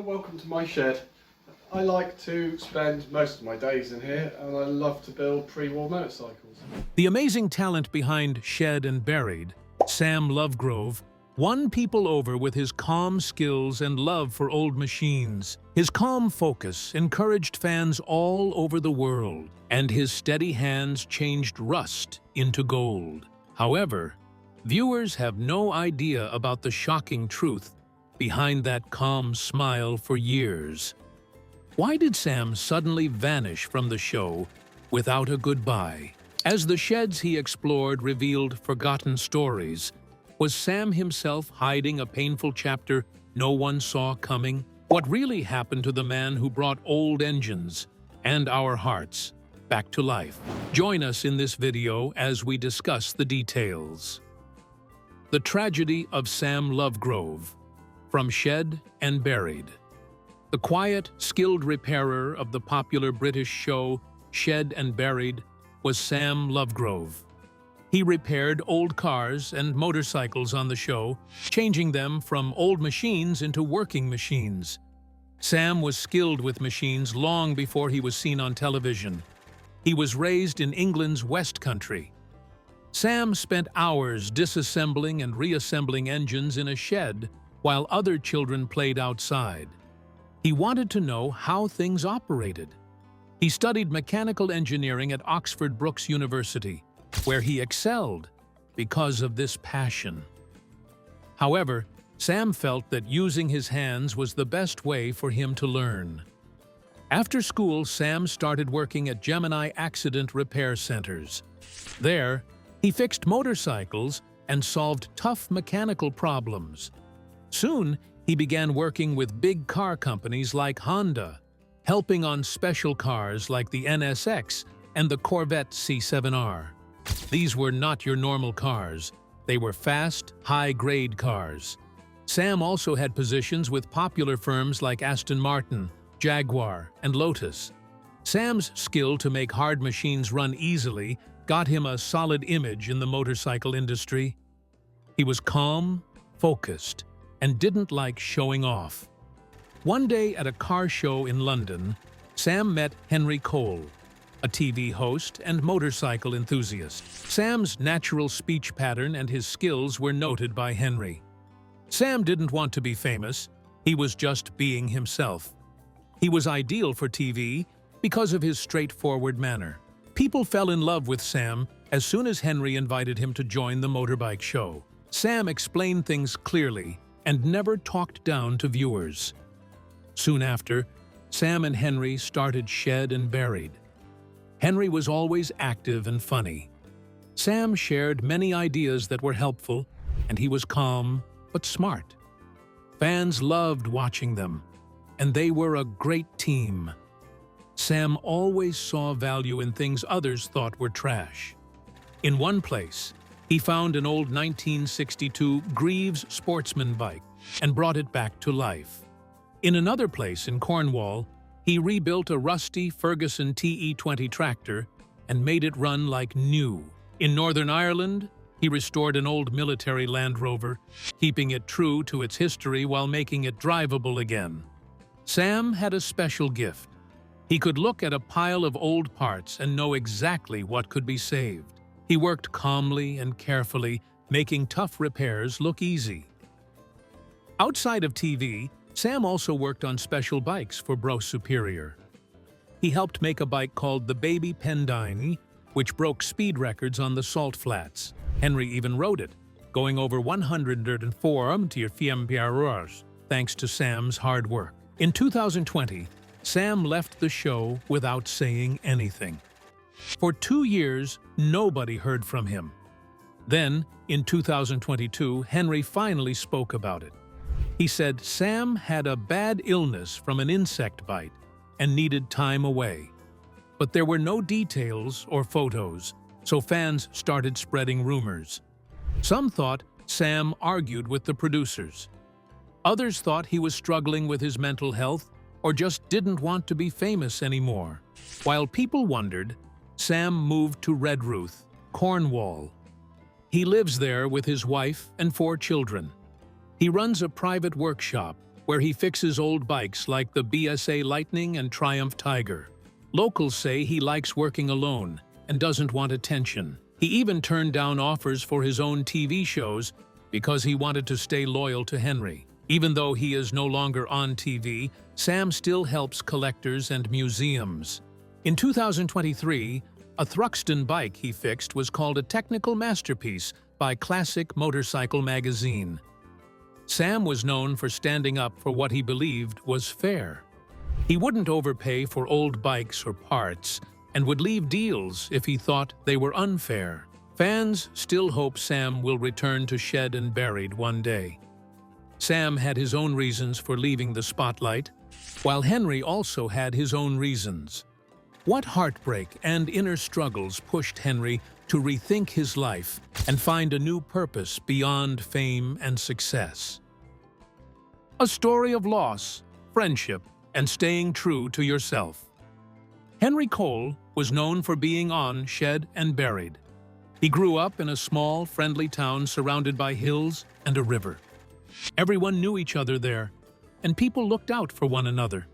Welcome to my shed. I like to spend most of my days in here, and I love to build pre-war motorcycles. The amazing talent behind Shed and Buried, Sam Lovegrove, won people over with his calm skills and love for old machines. His calm focus encouraged fans all over the world, and his steady hands changed rust into gold. However, viewers have no idea about the shocking truth behind that calm smile for years. Why did Sam suddenly vanish from the show without a goodbye? As the sheds he explored revealed forgotten stories, was Sam himself hiding a painful chapter no one saw coming? What really happened to the man who brought old engines and our hearts back to life? Join us in this video as we discuss the details. The tragedy of Sam Lovegrove, from Shed and Buried. The quiet, skilled repairer of the popular British show Shed and Buried was Sam Lovegrove. He repaired old cars and motorcycles on the show, changing them from old machines into working machines. Sam was skilled with machines long before he was seen on television. He was raised in England's West Country. Sam spent hours disassembling and reassembling engines in a shed while other children played outside. He wanted to know how things operated. He studied mechanical engineering at Oxford Brookes University, where he excelled because of this passion. However, Sam felt that using his hands was the best way for him to learn. After school, Sam started working at Gemini Accident Repair Centers. There, he fixed motorcycles and solved tough mechanical problems. Soon, he began working with big car companies like Honda, helping on special cars like the NSX and the Corvette C7R. These were not your normal cars. They were fast, high-grade cars. Sam also had positions with popular firms like Aston Martin, Jaguar, and Lotus. Sam's skill to make hard machines run easily got him a solid image in the motorcycle industry. He was calm, focused, and didn't like showing off. One day at a car show in London, Sam met Henry Cole, a TV host and motorcycle enthusiast. Sam's natural speech pattern and his skills were noted by Henry. Sam didn't want to be famous, he was just being himself. He was ideal for TV because of his straightforward manner. People fell in love with Sam as soon as Henry invited him to join the motorbike show. Sam explained things clearly and never talked down to viewers. Soon after, Sam and Henry started Shed and Buried. Henry was always active and funny. Sam shared many ideas that were helpful, and he was calm but smart. Fans loved watching them, and they were a great team. Sam always saw value in things others thought were trash. In one place, he found an old 1962 Greaves sportsman bike and brought it back to life. In another place in Cornwall, he rebuilt a rusty Ferguson TE20 tractor and made it run like new. In Northern Ireland, he restored an old military Land Rover, keeping it true to its history while making it drivable again. Sam had a special gift. He could look at a pile of old parts and know exactly what could be saved. He worked calmly and carefully, making tough repairs look easy. Outside of TV, Sam also worked on special bikes for Bro Superior. He helped make a bike called the Baby Pendine, which broke speed records on the salt flats. Henry even rode it, going over 104 km/h, thanks to Sam's hard work. In 2020, Sam left the show without saying anything. For 2 years, nobody heard from him. Then, in 2022, Henry finally spoke about it. He said Sam had a bad illness from an insect bite and needed time away. But there were no details or photos, so fans started spreading rumors. Some thought Sam argued with the producers. Others thought he was struggling with his mental health or just didn't want to be famous anymore. While people wondered, Sam moved to Redruth, Cornwall. He lives there with his wife and 4 children. He runs a private workshop where he fixes old bikes like the BSA Lightning and Triumph Tiger. Locals say he likes working alone and doesn't want attention. He even turned down offers for his own TV shows because he wanted to stay loyal to Henry. Even though he is no longer on TV, Sam still helps collectors and museums. In 2023, a Thruxton bike he fixed was called a technical masterpiece by Classic Motorcycle magazine. Sam was known for standing up for what he believed was fair. He wouldn't overpay for old bikes or parts and would leave deals if he thought they were unfair. Fans still hope Sam will return to Shed and Buried one day. Sam had his own reasons for leaving the spotlight, while Henry also had his own reasons. What heartbreak and inner struggles pushed Henry to rethink his life and find a new purpose beyond fame and success? A story of loss, friendship, and staying true to yourself. Henry Cole was known for being on Shed and Buried. He grew up in a small, friendly town surrounded by hills and a river. Everyone knew each other there, and people looked out for one another.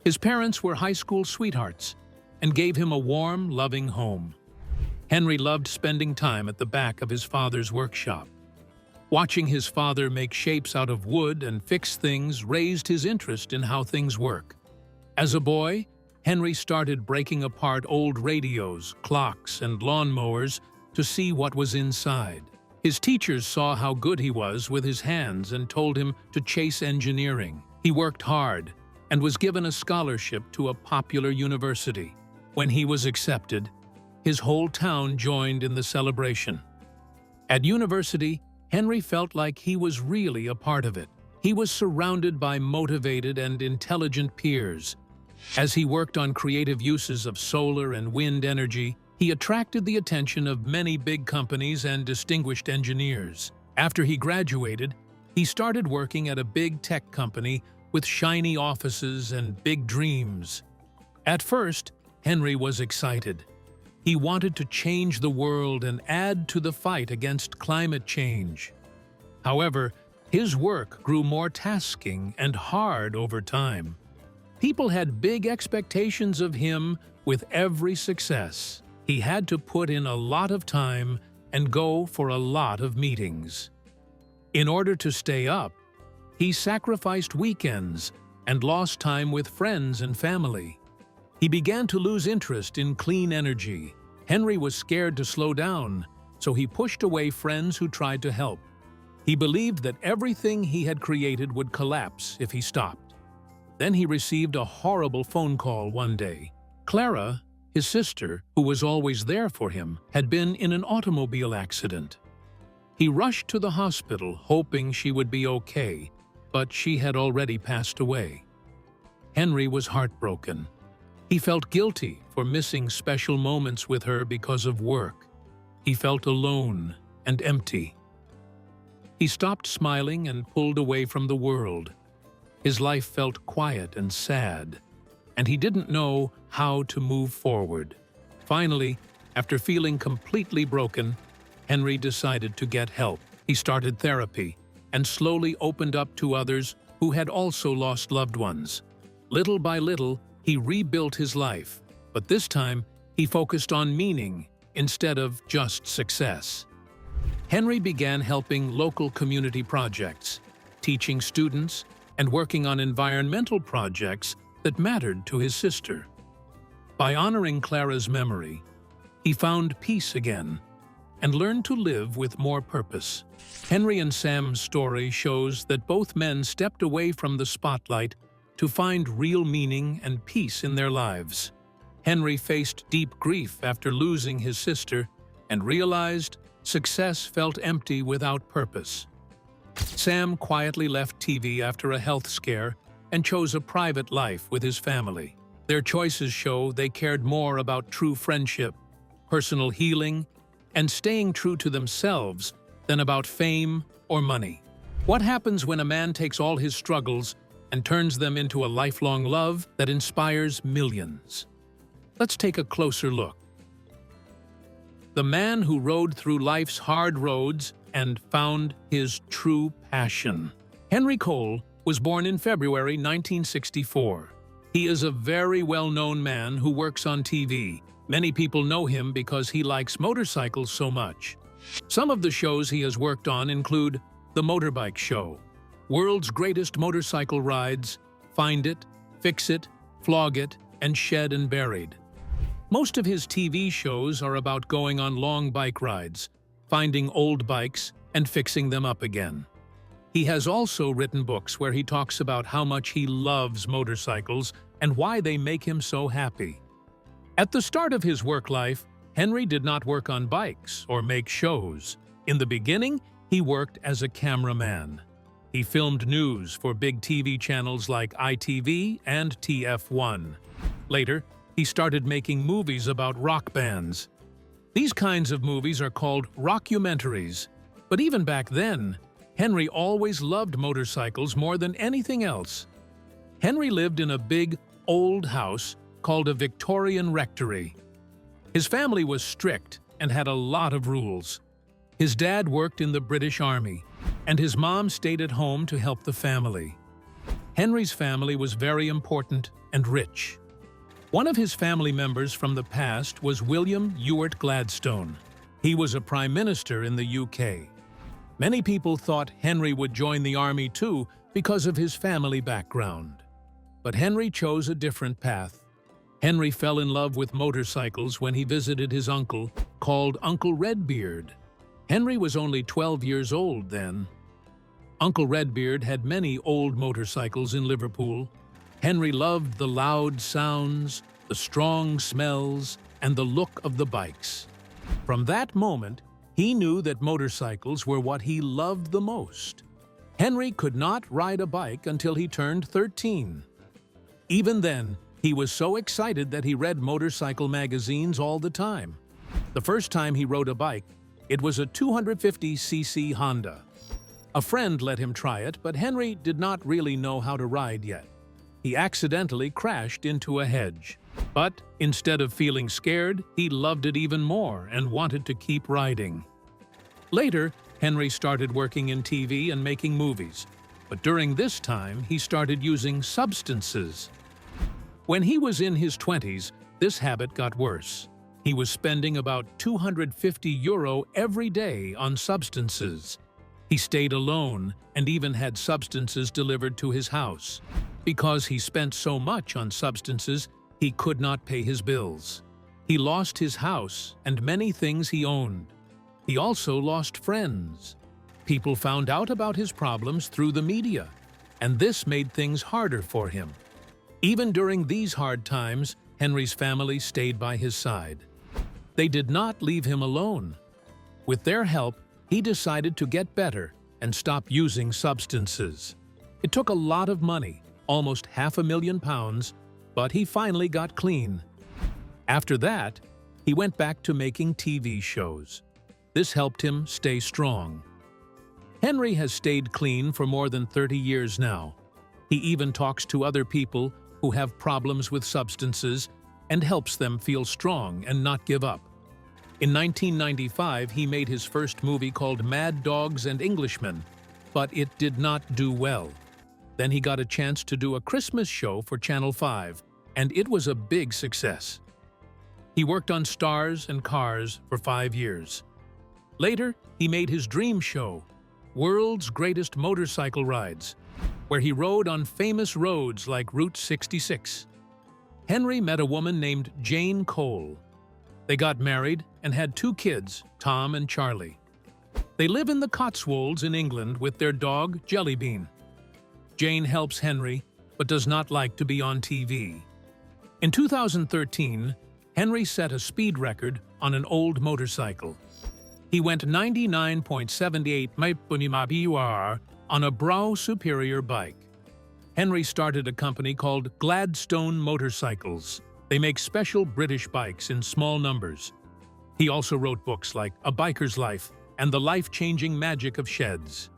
His parents were high school sweethearts and gave him a warm, loving home. Henry loved spending time at the back of his father's workshop. Watching his father make shapes out of wood and fix things raised his interest in how things work. As a boy, Henry started breaking apart old radios, clocks, and lawnmowers to see what was inside. His teachers saw how good he was with his hands and told him to chase engineering. He worked hard and was given a scholarship to a popular university. When he was accepted, his whole town joined in the celebration. At university, Henry felt like he was really a part of it. He was surrounded by motivated and intelligent peers. As he worked on creative uses of solar and wind energy, he attracted the attention of many big companies and distinguished engineers. After he graduated, he started working at a big tech company with shiny offices and big dreams. At first, Henry was excited. He wanted to change the world and add to the fight against climate change. However, his work grew more tasking and hard over time. People had big expectations of him with every success. He had to put in a lot of time and go for a lot of meetings. In order to stay up, he sacrificed weekends and lost time with friends and family. He began to lose interest in clean energy. Henry was scared to slow down, so he pushed away friends who tried to help. He believed that everything he had created would collapse if he stopped. Then he received a horrible phone call one day. Clara, his sister, who was always there for him, had been in an automobile accident. He rushed to the hospital, hoping she would be okay, but she had already passed away. Henry was heartbroken. He felt guilty for missing special moments with her because of work. He felt alone and empty. He stopped smiling and pulled away from the world. His life felt quiet and sad, and he didn't know how to move forward. Finally, after feeling completely broken, Henry decided to get help. He started therapy and slowly opened up to others who had also lost loved ones. Little by little, he rebuilt his life, but this time he focused on meaning instead of just success. Henry began helping local community projects, teaching students, and working on environmental projects that mattered to his sister. By honoring Clara's memory, he found peace again and learned to live with more purpose. Henry and Sam's story shows that both men stepped away from the spotlight to find real meaning and peace in their lives. Henry faced deep grief after losing his sister and realized success felt empty without purpose. Sam quietly left TV after a health scare and chose a private life with his family. Their choices show they cared more about true friendship, personal healing, and staying true to themselves than about fame or money. What happens when a man takes all his struggles and turns them into a lifelong love that inspires millions? Let's take a closer look. The man who rode through life's hard roads and found his true passion. Henry Cole was born in February 1964. He is a very well-known man who works on TV. Many people know him because he likes motorcycles so much. Some of the shows he has worked on include The Motorbike Show, World's Greatest Motorcycle Rides, Find It, Fix It, Flog It, and Shed and Buried. Most of his TV shows are about going on long bike rides, finding old bikes, and fixing them up again. He has also written books where he talks about how much he loves motorcycles and why they make him so happy. At the start of his work life, Henry did not work on bikes or make shows. In the beginning, he worked as a cameraman. He filmed news for big TV channels like ITV and TF1. Later, he started making movies about rock bands. These kinds of movies are called rockumentaries. But even back then, Henry always loved motorcycles more than anything else. Henry lived in a big, old house called a Victorian rectory. His family was strict and had a lot of rules. His dad worked in the British Army, and his mom stayed at home to help the family. Henry's family was very important and rich. One of his family members from the past was William Ewart Gladstone. He was a prime minister in the UK. Many people thought Henry would join the army too because of his family background. But Henry chose a different path. Henry fell in love with motorcycles when he visited his uncle, called Uncle Redbeard. Henry was only 12 years old then. Uncle Redbeard had many old motorcycles in Liverpool. Henry loved the loud sounds, the strong smells, and the look of the bikes. From that moment, he knew that motorcycles were what he loved the most. Henry could not ride a bike until he turned 13. Even then, he was so excited that he read motorcycle magazines all the time. The first time he rode a bike, it was a 250cc Honda. A friend let him try it, but Henry did not really know how to ride yet. He accidentally crashed into a hedge. But instead of feeling scared, he loved it even more and wanted to keep riding. Later, Henry started working in TV and making movies. But during this time, he started using substances. When he was in his 20s, this habit got worse. He was spending about €250 every day on substances. He stayed alone and even had substances delivered to his house. Because he spent so much on substances, he could not pay his bills. He lost his house and many things he owned. He also lost friends. People found out about his problems through the media, and this made things harder for him. Even during these hard times, Henry's family stayed by his side. They did not leave him alone. With their help, he decided to get better and stop using substances. It took a lot of money, almost £500,000, but he finally got clean. After that, he went back to making TV shows. This helped him stay strong. Henry has stayed clean for more than 30 years now. He even talks to other people who have problems with substances and helps them feel strong and not give up. In 1995, he made his first movie called Mad Dogs and Englishmen, but it did not do well. Then he got a chance to do a Christmas show for Channel 5, and it was a big success. He worked on Stars and Cars for 5 years. Later, he made his dream show, World's Greatest Motorcycle Rides, where he rode on famous roads like Route 66. Henry met a woman named Jane Cole. They got married and had 2 kids, Tom and Charlie. They live in the Cotswolds in England with their dog, Jellybean. Jane helps Henry, but does not like to be on TV. In 2013, Henry set a speed record on an old motorcycle. He went 99.78 mph on a Brow Superior bike. Henry started a company called Gladstone Motorcycles. They make special British bikes in small numbers. He also wrote books like A Biker's Life and The Life-Changing Magic of Sheds.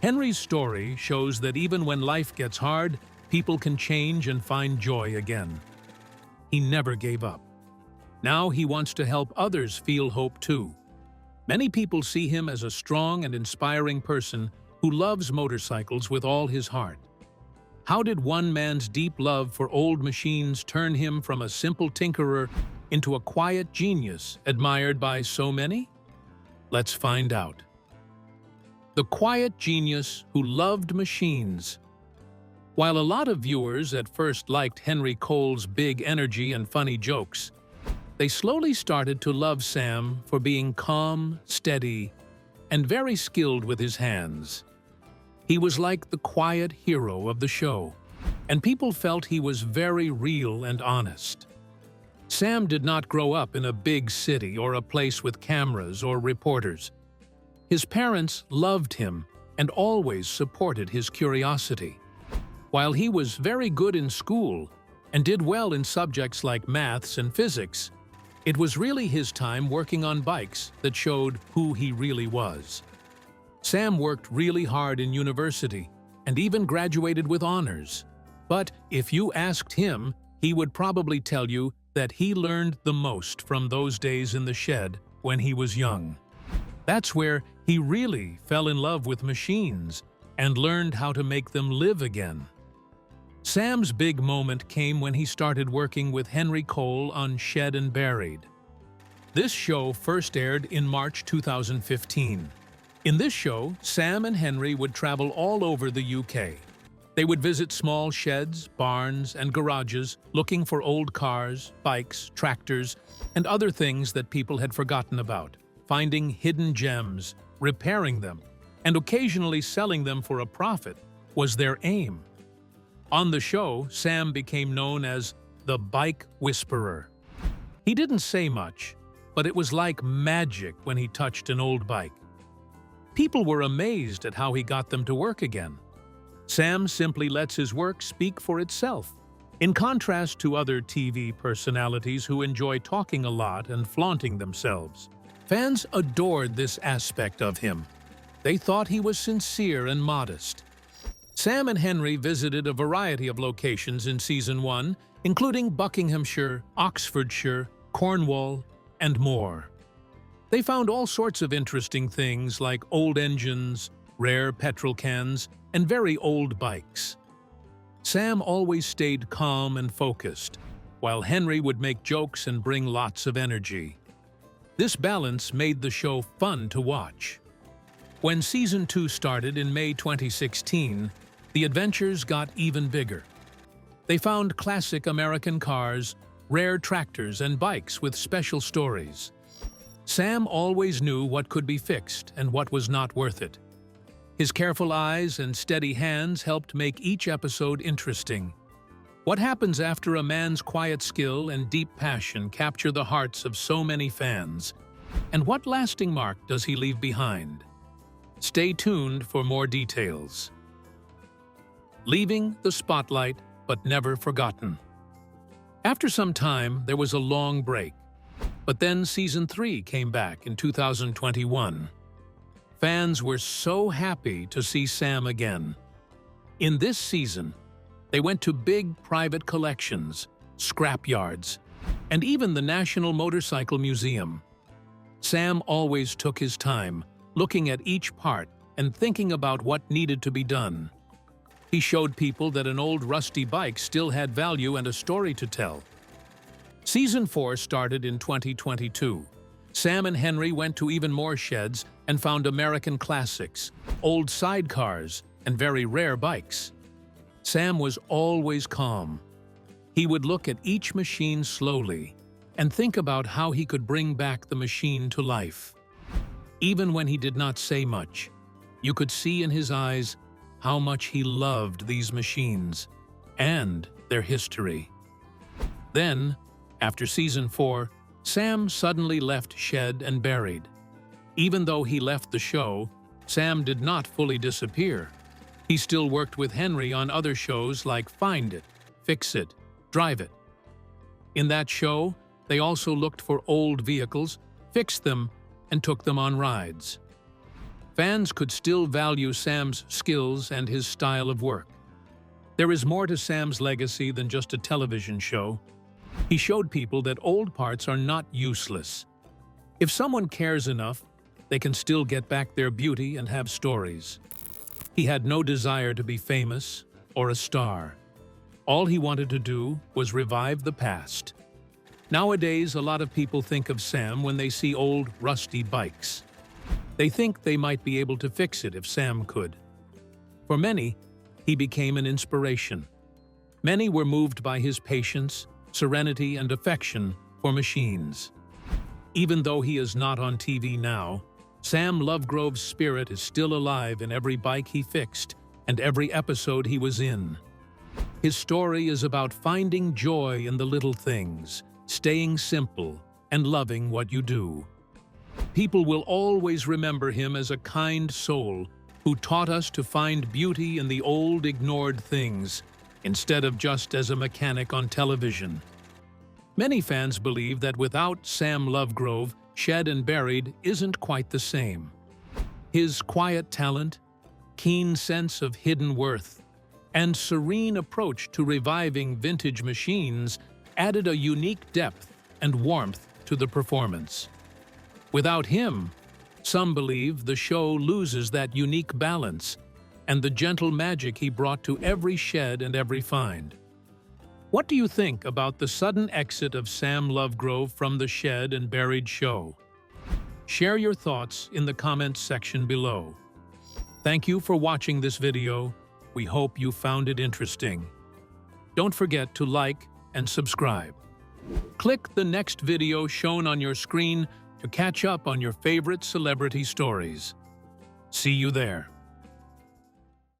Henry's story shows that even when life gets hard, people can change and find joy again. He never gave up. Now he wants to help others feel hope too. Many people see him as a strong and inspiring person who loves motorcycles with all his heart. How did one man's deep love for old machines turn him from a simple tinkerer into a quiet genius admired by so many? Let's find out. The quiet genius who loved machines. While a lot of viewers at first liked Henry Cole's big energy and funny jokes, they slowly started to love Sam for being calm, steady, and very skilled with his hands. He was like the quiet hero of the show, and people felt he was very real and honest. Sam did not grow up in a big city or a place with cameras or reporters. His parents loved him and always supported his curiosity. While he was very good in school and did well in subjects like maths and physics, it was really his time working on bikes that showed who he really was. Sam worked really hard in university and even graduated with honors. But if you asked him, he would probably tell you that he learned the most from those days in the shed when he was young. That's where he really fell in love with machines and learned how to make them live again. Sam's big moment came when he started working with Henry Cole on Shed and Buried. This show first aired in March 2015. In this show, Sam and Henry would travel all over the UK. They would visit small sheds, barns, and garages looking for old cars, bikes, tractors, and other things that people had forgotten about, finding hidden gems, repairing them, and occasionally selling them for a profit was their aim. On the show, Sam became known as the Bike Whisperer. He didn't say much, but it was like magic when he touched an old bike. People were amazed at how he got them to work again. Sam simply lets his work speak for itself. In contrast to other TV personalities who enjoy talking a lot and flaunting themselves, fans adored this aspect of him. They thought he was sincere and modest. Sam and Henry visited a variety of locations in Season 1, including Buckinghamshire, Oxfordshire, Cornwall, and more. They found all sorts of interesting things like old engines, rare petrol cans, and very old bikes. Sam always stayed calm and focused, while Henry would make jokes and bring lots of energy. This balance made the show fun to watch. When Season 2 started in May 2016, the adventures got even bigger. They found classic American cars, rare tractors, and bikes with special stories. Sam always knew what could be fixed and what was not worth it. His careful eyes and steady hands helped make each episode interesting. What happens after a man's quiet skill and deep passion capture the hearts of so many fans? And what lasting mark does he leave behind? Stay tuned for more details. Leaving the spotlight, but never forgotten. After some time, there was a long break. But then Season 3 came back in 2021. Fans were so happy to see Sam again. In this season, they went to big private collections, scrapyards, and even the National Motorcycle Museum. Sam always took his time, looking at each part and thinking about what needed to be done. He showed people that an old rusty bike still had value and a story to tell. Season 4 started in 2022. Sam and Henry went to even more sheds and found American classics, old sidecars, and very rare bikes. Sam was always calm. He would look at each machine slowly and think about how he could bring back the machine to life. Even when he did not say much, you could see in his eyes how much he loved these machines and their history. Then, after Season 4, Sam suddenly left Shed and Buried. Even though he left the show, Sam did not fully disappear. He still worked with Henry on other shows like Find It, Fix It, Drive It. In that show, they also looked for old vehicles, fixed them, and took them on rides. Fans could still value Sam's skills and his style of work. There is more to Sam's legacy than just a television show. He showed people that old parts are not useless. If someone cares enough, they can still get back their beauty and have stories. He had no desire to be famous, or a star. All he wanted to do was revive the past. Nowadays, a lot of people think of Sam when they see old, rusty bikes. They think they might be able to fix it if Sam could. For many, he became an inspiration. Many were moved by his patience, serenity, and affection for machines. Even though he is not on TV now, Sam Lovegrove's spirit is still alive in every bike he fixed and every episode he was in. His story is about finding joy in the little things, staying simple, and loving what you do. People will always remember him as a kind soul who taught us to find beauty in the old, ignored things, instead of just as a mechanic on television. Many fans believe that without Sam Lovegrove, Shed and Buried isn't quite the same. His quiet talent, keen sense of hidden worth, and serene approach to reviving vintage machines added a unique depth and warmth to the performance. Without him, some believe the show loses that unique balance and the gentle magic he brought to every shed and every find. What do you think about the sudden exit of Sam Lovegrove from the Shed and Buried show? Share your thoughts in the comments section below. Thank you for watching this video. We hope you found it interesting. Don't forget to like and subscribe. Click the next video shown on your screen to catch up on your favorite celebrity stories. See you there.